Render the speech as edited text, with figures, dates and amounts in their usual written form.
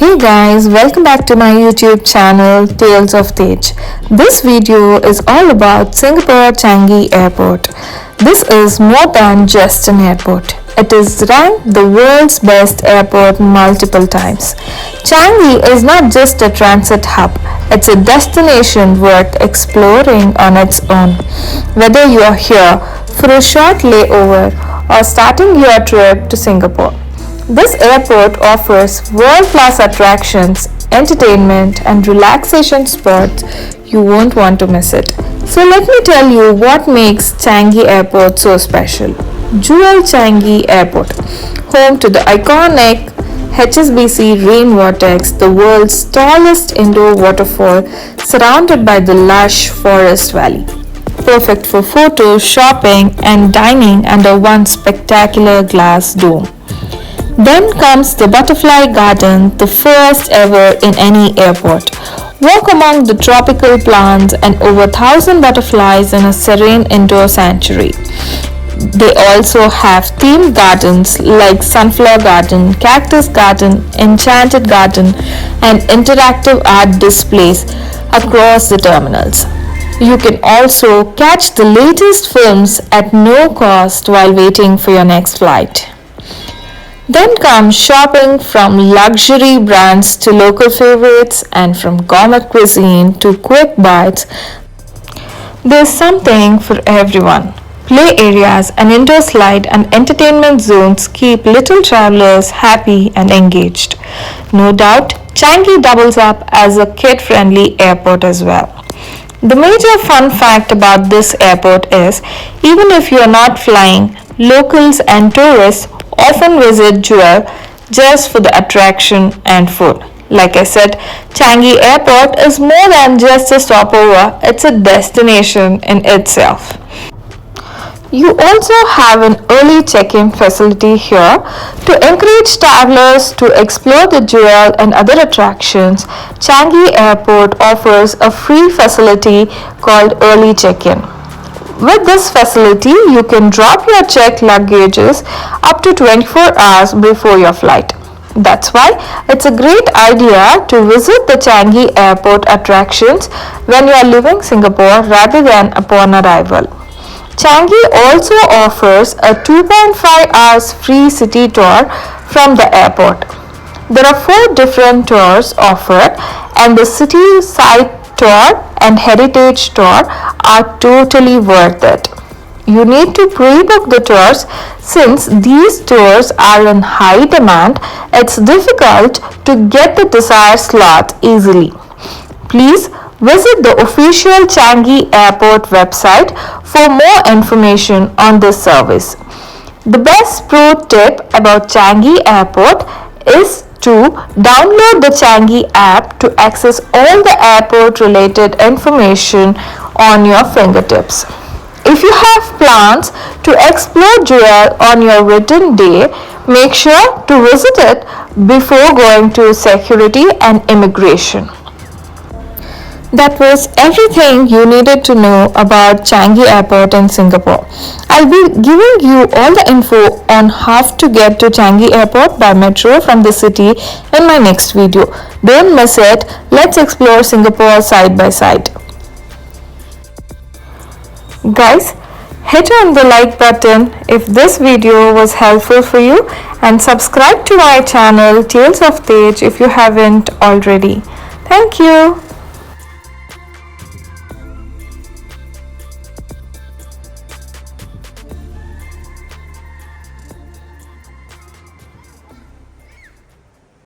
Hey guys, welcome back to my YouTube channel Tales of Tej. This video is all about Singapore Changi Airport. This is more than just an airport. It is ranked the world's best airport multiple times. Changi is not just a transit hub, it's a destination worth exploring on its own. Whether you are here for a short layover or starting your trip to Singapore, this airport offers world-class attractions, entertainment and relaxation spots. You won't want to miss it. So let me tell you what makes Changi Airport so special. Jewel Changi Airport, home to the iconic HSBC Rain Vortex, the world's tallest indoor waterfall surrounded by the lush forest valley. Perfect for photos, shopping and dining under one spectacular glass dome. Then comes the Butterfly Garden, the first ever in any airport. Walk among the tropical plants and over 1,000 butterflies in a serene indoor sanctuary. They also have themed gardens like Sunflower Garden, Cactus Garden, Enchanted Garden, and interactive art displays across the terminals. You can also catch the latest films at no cost while waiting for your next flight. Then comes shopping, from luxury brands to local favorites and from gourmet cuisine to quick bites. There's something for everyone. Play areas, an indoor slide and entertainment zones keep little travelers happy and engaged. No doubt, Changi doubles up as a kid-friendly airport as well. The major fun fact about this airport is, even if you are not flying, locals and tourists often visit Jewel just for the attraction and food. Like I said, Changi Airport is more than just a stopover, it's a destination in itself. You also have an early check-in facility here to encourage travelers to explore the Jewel and other attractions. Changi Airport offers a free facility called early check-in. With this facility, you can drop your checked luggages up to 24 hours before your flight. That's why it's a great idea to visit the Changi Airport attractions when you are leaving Singapore rather than upon arrival. Changi also offers a 2.5 hours free city tour from the airport. There are 4 different tours offered, and the city side tour and heritage tour are totally worth it. You need to pre-book the tours since these tours are in high demand. It's difficult to get the desired slot easily. Please visit the official Changi Airport website for more information on this service. The best pro tip about Changi Airport is to download the Changi app to access all the airport related information on your fingertips. If you have plans to explore Jewel on your return day, make sure to visit it before going to security and immigration. That was everything you needed to know about Changi Airport in Singapore. I'll be giving you all the info on how to get to Changi Airport by metro from the city in my next video. Don't miss it. Let's explore Singapore side by side. Guys, hit on the like button if this video was helpful for you, and subscribe to my channel Tales of Tej if you haven't already. Thank you.